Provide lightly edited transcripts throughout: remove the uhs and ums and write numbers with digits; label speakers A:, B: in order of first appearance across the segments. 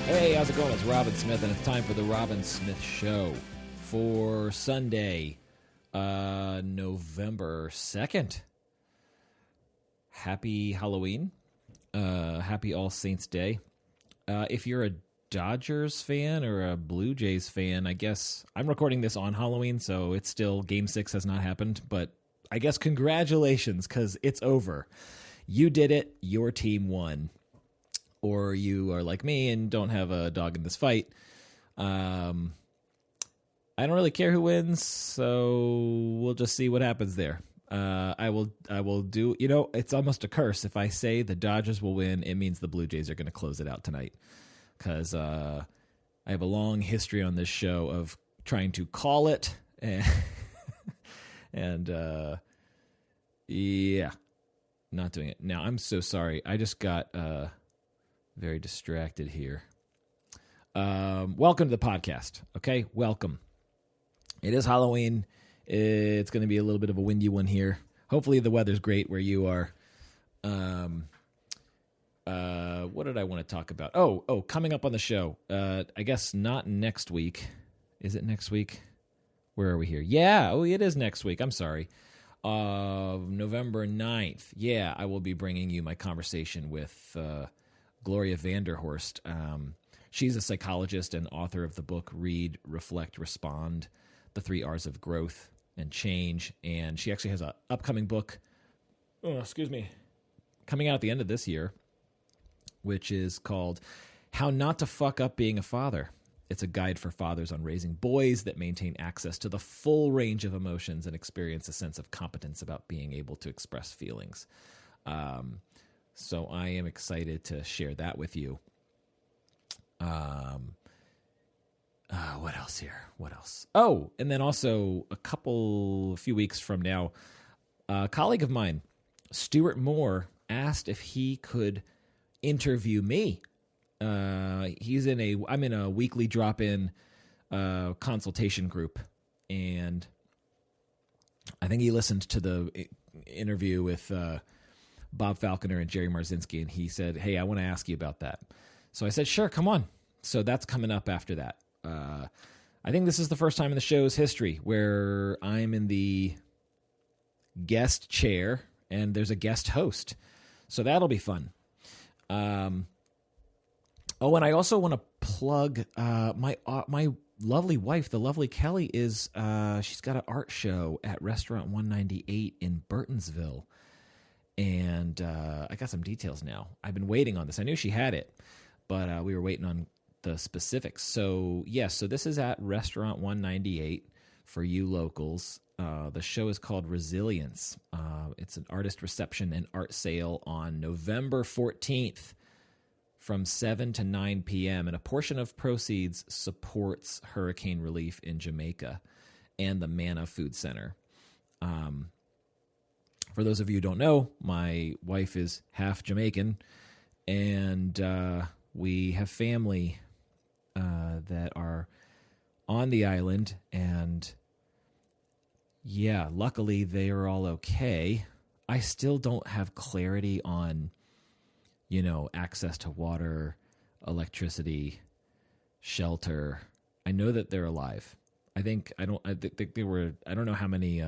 A: Hey, how's it going? It's Robin Smith, and it's time for the Robin Smith Show for Sunday, November 2nd. Happy Halloween. Happy All Saints Day. If you're a Dodgers fan or a Blue Jays fan, I guess I'm recording this on Halloween, so it's still Game 6 has not happened, but I guess congratulations, because it's over. You did it. Your team won. Or you are like me and don't have a dog in this fight. I don't really care who wins, so we'll just see what happens there. I will do, it's almost a curse. If I say the Dodgers will win, it means the Blue Jays are going to close it out tonight. Because I have a long history on this show of trying to call it. And yeah, not doing it. Now, I'm so sorry. I just got very distracted here. Welcome to the podcast, okay? Welcome. It is Halloween. It's going to be a little bit of a windy one here. Hopefully the weather's great where you are. What did I want to talk about? Oh, coming up on the show. I guess not next week. Is it next week? Where are we here? Yeah, it is next week. I'm sorry. November 9th. Yeah, I will be bringing you my conversation with Gloria Vanderhorst. She's a psychologist and author of the book Read, Reflect, Respond, The 3 R's of Growth and Change. And she actually has an upcoming book, coming out at the end of this year, which is called How Not to Fuck Up Being a Father. It's a guide for fathers on raising boys that maintain access to the full range of emotions and experience a sense of competence about being able to express feelings. So I am excited to share that with you. What else here? What else? Oh, and then also a few weeks from now, a colleague of mine, Stuart Moore, asked if he could interview me. I'm in a weekly drop-in consultation group, and I think he listened to the interview with Bob Falconer and Jerry Marzinski, and he said, hey, I want to ask you about that. So I said, sure, come on. So that's coming up after that. I think this is the first time in the show's history where I'm in the guest chair and there's a guest host. So that'll be fun. And I also want to plug my lovely wife, the lovely Kelley, she's got an art show at Restaurant 198 in Burtonsville. And I got some details now. I've been waiting on this. I knew she had it, but we were waiting on the specifics. So, yes, so this is at Restaurant 198 for you locals. The show is called Resilience. It's an artist reception and art sale on November 14th from 7 to 9 p.m., and a portion of proceeds supports hurricane relief in Jamaica and the Manna Food Center. For those of you who don't know, my wife is half Jamaican, and we have family that are on the island, and yeah, luckily they are all okay. I still don't have clarity on, access to water, electricity, shelter. I know that they're alive. I don't know how many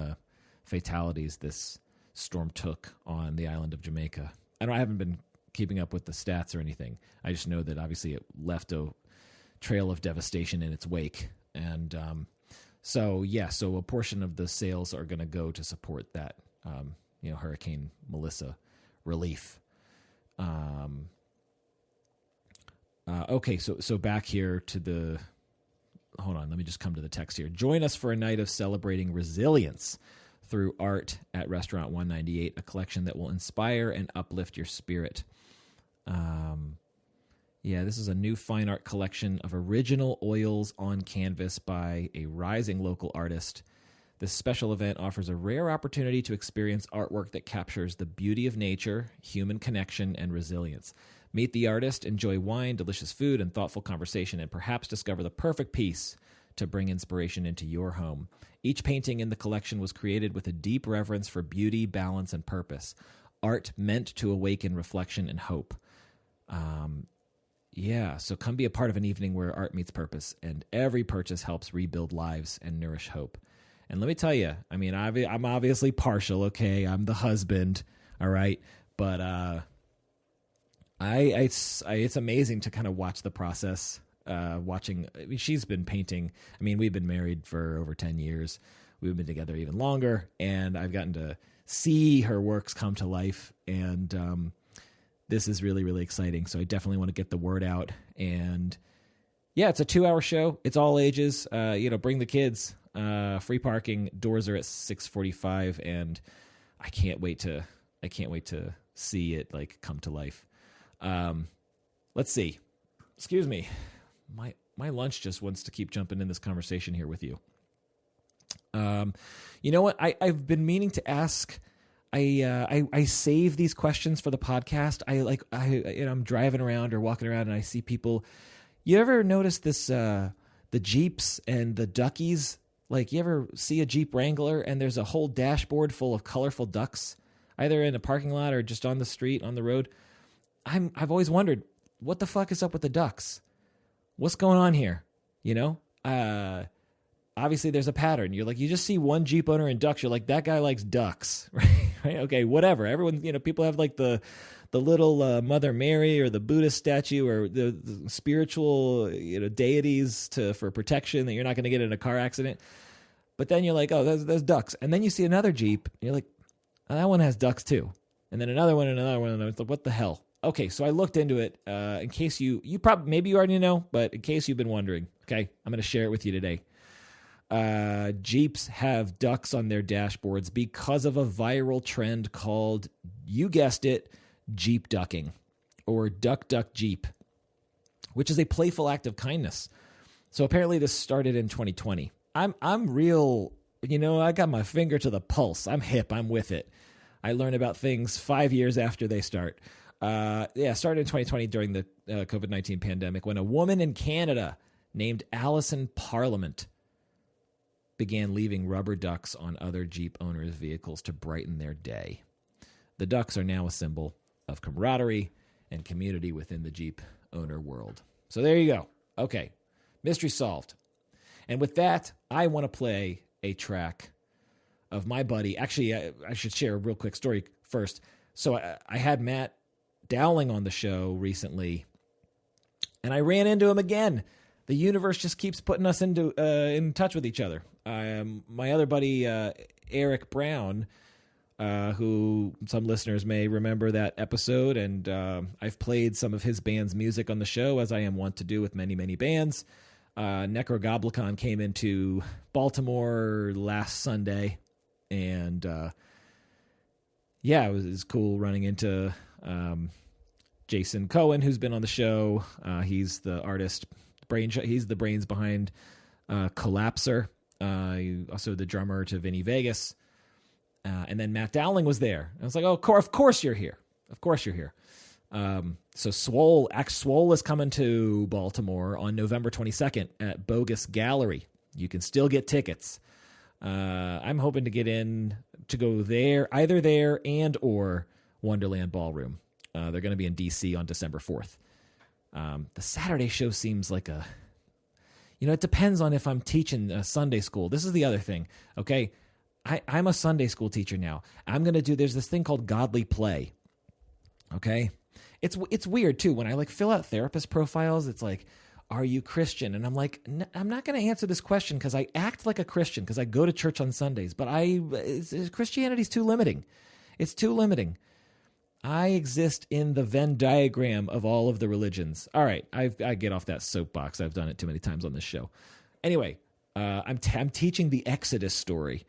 A: fatalities this storm took on the island of Jamaica. I haven't been keeping up with the stats or anything. I just know that obviously it left a trail of devastation in its wake. And so a portion of the sales are going to go to support that, Hurricane Melissa relief. Okay, so back here to hold on, let me just come to the text here. Join us for a night of celebrating resilience through art at Restaurant 198, a collection that will inspire and uplift your spirit. This is a new fine art collection of original oils on canvas by a rising local artist. This special event offers a rare opportunity to experience artwork that captures the beauty of nature, human connection, and resilience. Meet the artist, enjoy wine, delicious food, and thoughtful conversation, and perhaps discover the perfect piece to bring inspiration into your home. Each painting in the collection was created with a deep reverence for beauty, balance, and purpose. Art meant to awaken reflection and hope. Yeah, so come be a part of an evening where art meets purpose, and every purchase helps rebuild lives and nourish hope. And let me tell you, I mean, I'm obviously partial, okay? I'm the husband, all right? But it's amazing to kind of watch the process. Watching, I mean, she's been painting. I mean, we've been married for over 10 years. We've been together even longer, and I've gotten to see her works come to life, and this is really, really exciting. So I definitely want to get the word out. And yeah, it's a 2-hour show. It's all ages. Bring the kids. Free parking. Doors are at 6:45, and I can't wait to see it like come to life. Let's see. Excuse me. My lunch just wants to keep jumping in this conversation here with you. You know what? I've been meaning to ask. I save these questions for the podcast. I'm driving around or walking around and I see people. You ever notice this? The Jeeps and the duckies. Like, you ever see a Jeep Wrangler and there's a whole dashboard full of colorful ducks, either in a parking lot or just on the street, on the road? I've always wondered, what the fuck is up with the ducks? What's going on here? You know? Obviously there's a pattern. You're like, you just see one Jeep owner in ducks. You're like, that guy likes ducks, right? Okay, whatever. Everyone, people have like the little Mother Mary or the Buddhist statue or the spiritual, deities for protection that you're not going to get in a car accident. But then you're like, oh, there's ducks. And then you see another Jeep. And you're like, oh, that one has ducks too. And then another one and another one. And it's like, what the hell? Okay, so I looked into it in case you probably, maybe you already know, but in case you've been wondering, okay, I'm going to share it with you today. Jeeps have ducks on their dashboards because of a viral trend called, you guessed it, Jeep ducking, or duck duck Jeep, which is a playful act of kindness. So apparently this started in 2020. I'm real, I got my finger to the pulse. I'm hip. I'm with it. I learn about things 5 years after they start. Started in 2020 during the COVID-19 pandemic, when a woman in Canada named Alison Parliament began leaving rubber ducks on other Jeep owners' vehicles to brighten their day. The ducks are now a symbol of camaraderie and community within the Jeep owner world. So there you go. Okay, mystery solved. And with that, I want to play a track of my buddy. Actually, I should share a real quick story first. So I had Matt Dowling on the show recently, and I ran into him again. The universe just keeps putting us in touch with each other. My other buddy, Eric Brown, who some listeners may remember that episode, and I've played some of his band's music on the show, as I am wont to do with many, many bands. Necrogoblicon came into Baltimore last Sunday, and it was cool running into Jason Cohen, who's been on the show. He's the artist. He's the brains behind Collapser, also the drummer to Vinny Vegas. And then Matt Dowling was there. I was like, oh, of course you're here. Of course you're here. So Swoll is coming to Baltimore on November 22nd at Bogus Gallery. You can still get tickets. I'm hoping to get in to go there, either there and or Wonderland Ballroom. They're going to be in D.C. on December 4th. The Saturday show seems like it depends on if I'm teaching Sunday school. This is the other thing, okay? I'm a Sunday school teacher now. There's this thing called godly play, okay? It's weird, too. When I, fill out therapist profiles, it's like, are you Christian? And I'm like, I'm not going to answer this question because I act like a Christian because I go to church on Sundays, but Christianity's too limiting. It's too limiting. I exist in the Venn diagram of all of the religions. All right, I get off that soapbox. I've done it too many times on this show. Anyway, I'm teaching the Exodus story.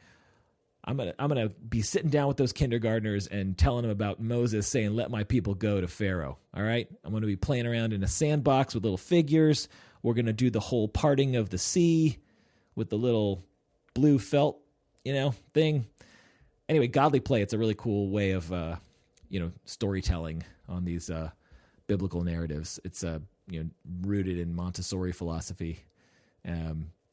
A: I'm gonna be sitting down with those kindergartners and telling them about Moses saying, "Let my people go" to Pharaoh. All right, I'm gonna be playing around in a sandbox with little figures. We're gonna do the whole parting of the sea with the little blue felt, thing. Anyway, godly play. It's a really cool way of storytelling on these biblical narratives. It's rooted in Montessori philosophy.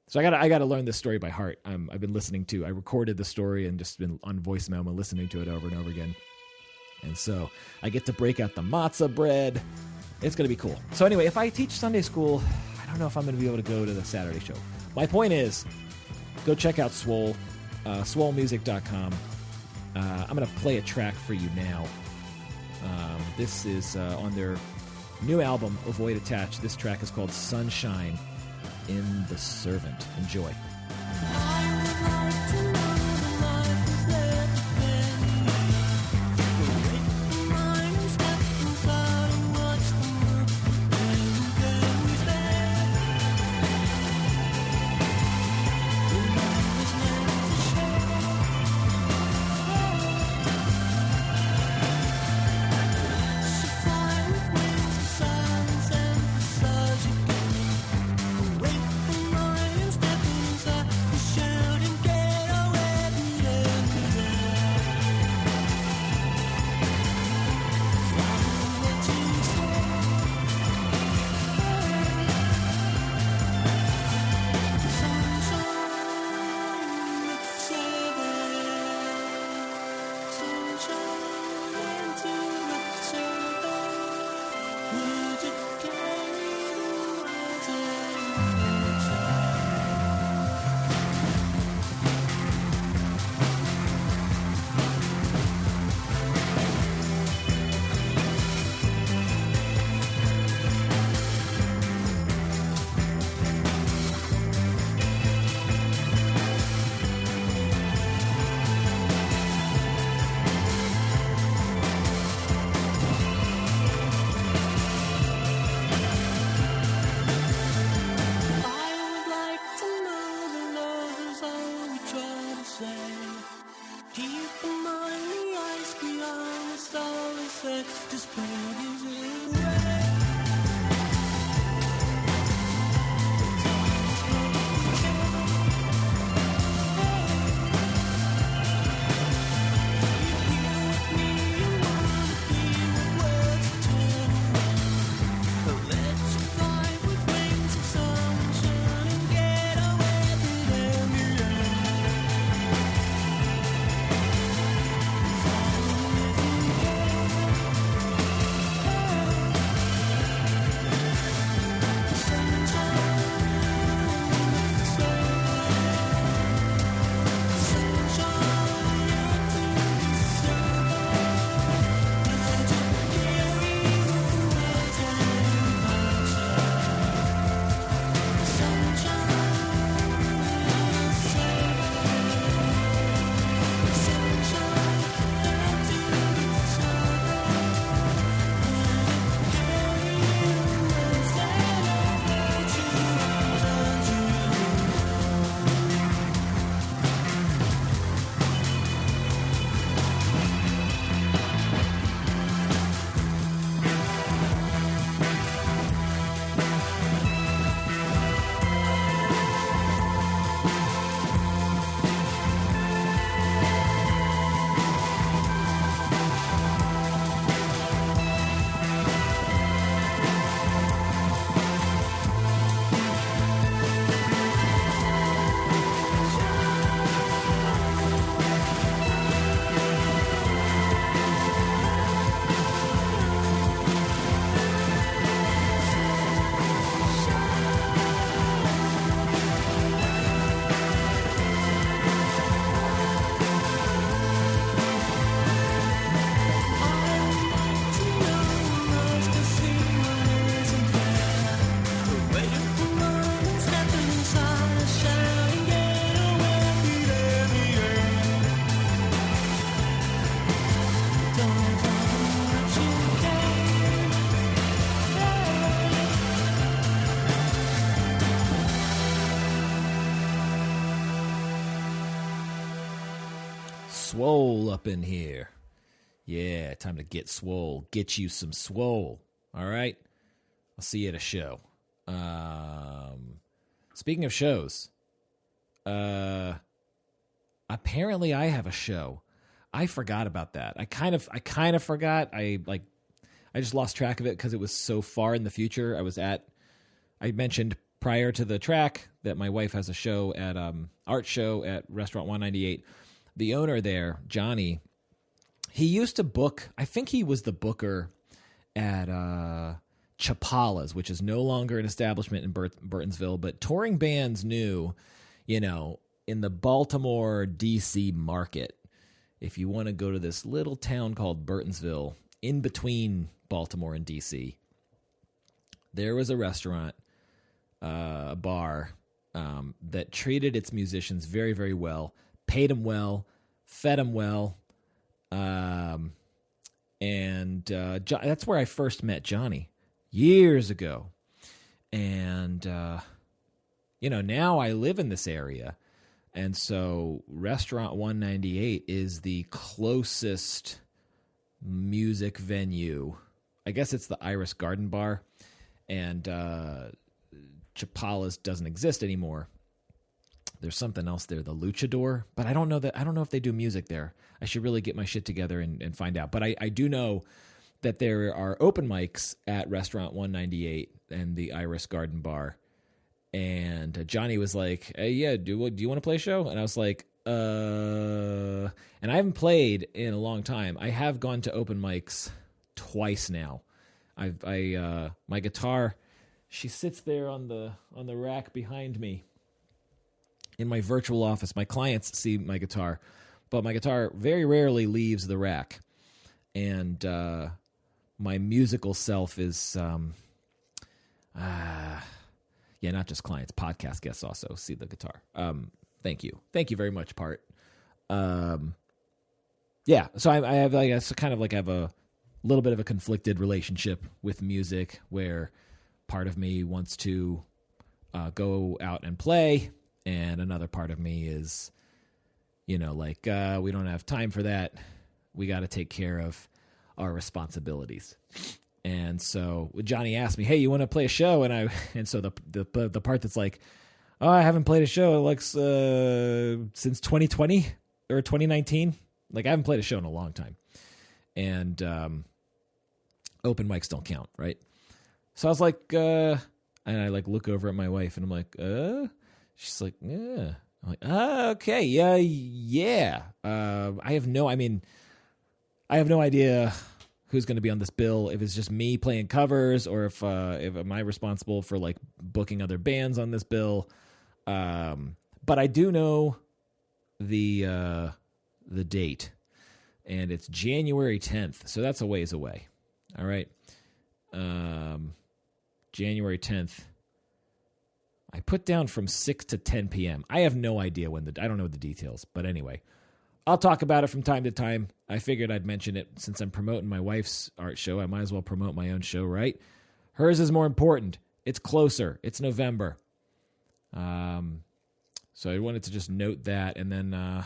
A: So I got to learn this story by heart. I've been listening to. I recorded the story and just been on voice memo listening to it over and over again. And so I get to break out the matzah bread. It's going to be cool. So anyway, if I teach Sunday school, I don't know if I'm going to be able to go to the Saturday show. My point is, go check out Swoll, swollmusic.com. I'm going to play a track for you now. This is on their new album, Avoid Attach. This track is called Sunshine in the Servant. Enjoy. Swoll up in here. Yeah, time to get swole. Get you some swole. All right? I'll see you at a show. Speaking of shows, apparently I have a show. I forgot about that. I kind of forgot. I just lost track of it because it was so far in the future. I mentioned prior to the track that my wife has a show art show at Restaurant 198. The owner there, Johnny, He used to book, I think he was the booker at Chapala's, which is no longer an establishment in Burtonsville, but touring bands knew, in the Baltimore, D.C. market, if you want to go to this little town called Burtonsville, in between Baltimore and D.C., there was a restaurant, a bar, that treated its musicians very, very well, paid them well, fed them well, and that's where I first met Johnny years ago. And, now I live in this area. And so Restaurant 198 is the closest music venue. I guess it's the Iris Garden Bar. And Chapala's doesn't exist anymore. There's something else there, the Luchador, but I don't know if they do music there. I should really get my shit together and find out. But I do know that there are open mics at Restaurant 198 and the Iris Garden Bar. And Johnny was like, "Hey, yeah, do you want to play a show?" And I was like, And I haven't played in a long time. I have gone to open mics twice now. My guitar, she sits there on the rack behind me in my virtual office. My clients see my guitar, but my guitar very rarely leaves the rack. And my musical self is, not just clients, podcast guests also see the guitar. Thank you very much, Part. So I have, I guess, kind of like I have a little bit of a conflicted relationship with music, where part of me wants to go out and play, and another part of me is, we don't have time for that. We got to take care of our responsibilities. And so Johnny asked me, "Hey, you want to play a show?" And so the part that's like, "Oh, I haven't played a show like since 2020 or 2019. Like, I haven't played a show in a long time." And open mics don't count, right? So I was like, and I look over at my wife, and I'm like, she's like, "Yeah." I'm like, "Okay, yeah." I have no idea who's going to be on this bill, if it's just me playing covers, or if am I responsible for like booking other bands on this bill. But I do know the date, and it's January 10th. So that's a ways away. All right. January 10th. I put down from 6 to 10 p.m. I have no idea I don't know the details, but anyway, I'll talk about it from time to time. I figured I'd mention it since I'm promoting my wife's art show. I might as well promote my own show, right? Hers is more important. It's closer. It's November. So I wanted to just note that. And then,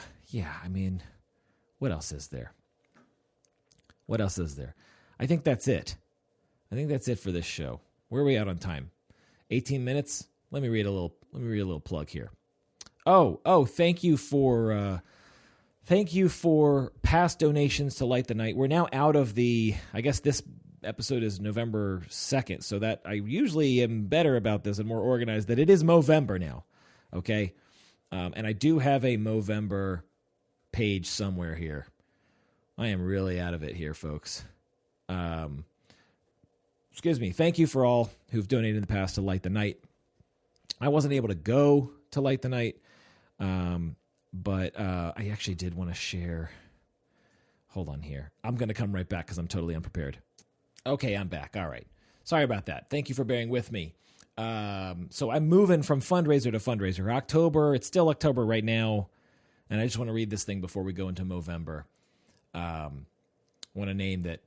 A: what else is there? I think that's it. I think that's it for this show. Where are we at on time? 18 minutes? Let me read a little plug here. Oh, thank you for past donations to Light the Night. We're now out of I guess this episode is November 2nd, so that I usually am better about this and more organized, that it is Movember now, okay? And I do have a Movember page somewhere here. I am really out of it here, folks. Excuse me. Thank you for all who've donated in the past to Light the Night. I wasn't able to go to Light the Night, but I actually did want to share. Hold on here. I'm going to come right back because I'm totally unprepared. Okay, I'm back. All right. Sorry about that. Thank you for bearing with me. So I'm moving from fundraiser to fundraiser. October, it's still October right now, and I just want to read this thing before we go into Movember. Want to name that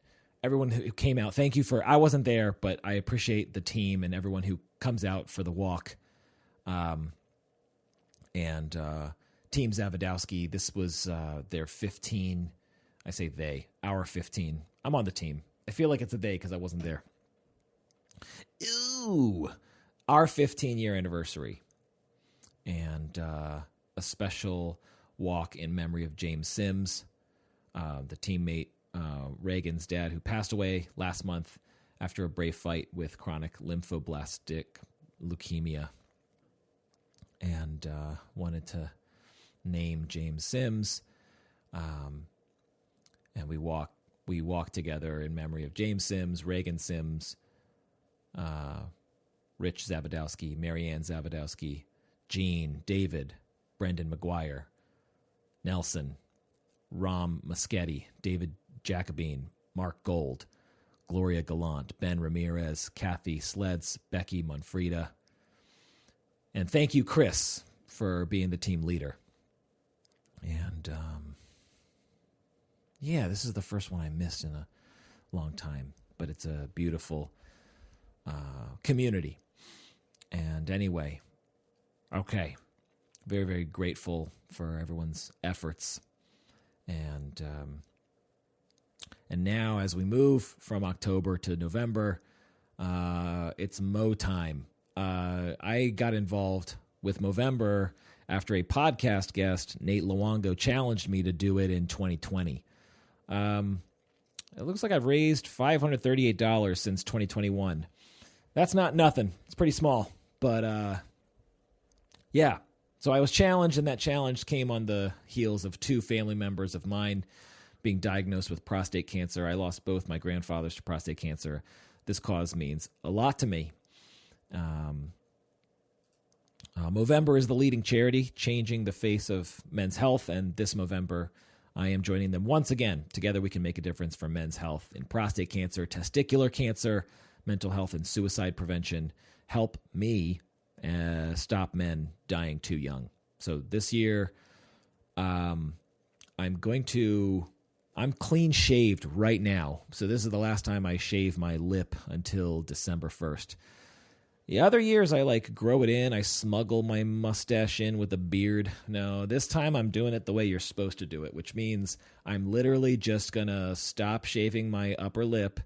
A: everyone who came out, thank you for, I wasn't there, but I appreciate the team and everyone who comes out for the walk. And Team Zavadowski, this was their 15, I say they, our 15. I'm on the team. I feel like it's a they because I wasn't there. Ooh, our 15-year anniversary. And a special walk in memory of James Sims, the teammate, Reagan's dad, who passed away last month after a brave fight with chronic lymphoblastic leukemia. And wanted to name James Sims. and we walk together in memory of James Sims, Reagan Sims, Rich Zabadowski, Marianne Zabadowski, Gene, David, Brendan McGuire, Nelson, Ram Muschetti, David Jacobine, Mark Gold, Gloria Gallant, Ben Ramirez, Kathy Sleds, Becky Monfrida. And thank you, Chris, for being the team leader. And, yeah, this is the first one I missed in a long time, but it's a beautiful community. And anyway, okay, very, very grateful for everyone's efforts. And now as we move from October to November, it's Mo time. I got involved with Movember after a podcast guest, Nate Luongo, challenged me to do it in 2020. It looks like I've raised $538 since 2021. That's not nothing. It's pretty small. But, yeah. So I was challenged, and that challenge came on the heels of 2 family members of mine being diagnosed with prostate cancer. I lost both my grandfathers to prostate cancer. This cause means a lot to me. Movember is the leading charity changing the face of men's health, and this Movember, I am joining them once again. Together we can make a difference for men's health in prostate cancer, testicular cancer, mental health, and suicide prevention. Help me stop men dying too young. So this year, I'm clean shaved right now. So this is the last time I shave my lip until December 1st. The other years, I grow it in. I smuggle my mustache in with a beard. No, this time I'm doing it the way you're supposed to do it, which means I'm literally just going to stop shaving my upper lip.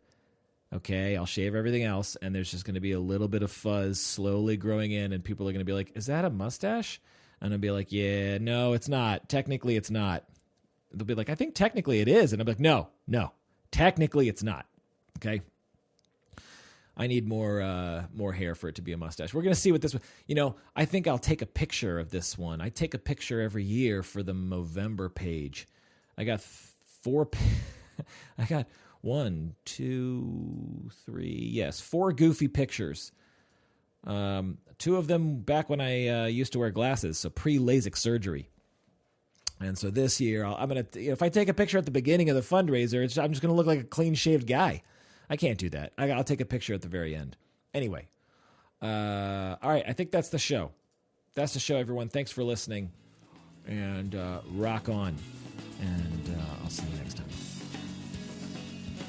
A: Okay, I'll shave everything else, and there's just going to be a little bit of fuzz slowly growing in, and people are going to be like, is that a mustache? And I'll be like, yeah, no, it's not. Technically, it's not. They'll be like, I think technically it is. And I'm like, no, technically it's not. Okay? I need more hair for it to be a mustache. We're going to see what this one, I think I'll take a picture of this one. I take a picture every year for the Movember page. I got 4 4 goofy pictures. 2 of them back when I used to wear glasses, so pre-LASIK surgery. And so this year, I'm going to, if I take a picture at the beginning of the fundraiser, I'm just going to look like a clean-shaved guy. I can't do that. I'll take a picture at the very end. Anyway, all right, I think that's the show. That's the show, everyone. Thanks for listening, and rock on, and I'll see you next time.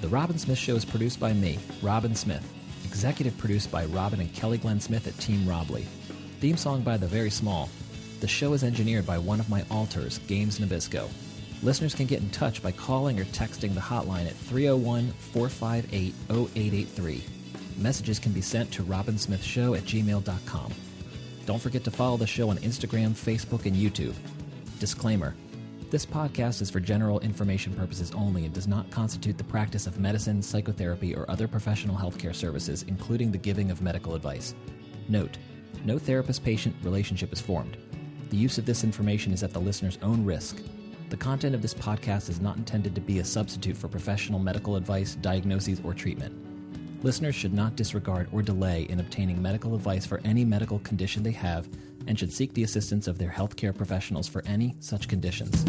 A: The Robin Smith Show is produced by me, Robin Smith. Executive produced by Robin and Kelley Glenn Smith at Team Robley. Theme song by The Very Small. The show is engineered by one of my alters, Games Nabisco. Listeners can get in touch by calling or texting the hotline at 301-458-0883. Messages can be sent to robinsmithshow@gmail.com. Don't forget to follow the show on Instagram, Facebook, and YouTube. Disclaimer. This podcast is for general information purposes only and does not constitute the practice of medicine, psychotherapy, or other professional healthcare services, including the giving of medical advice. Note, no therapist-patient relationship is formed. The use of this information is at the listener's own risk. The content of this podcast is not intended to be a substitute for professional medical advice, diagnoses, or treatment. Listeners should not disregard or delay in obtaining medical advice for any medical condition they have and should seek the assistance of their healthcare professionals for any such conditions.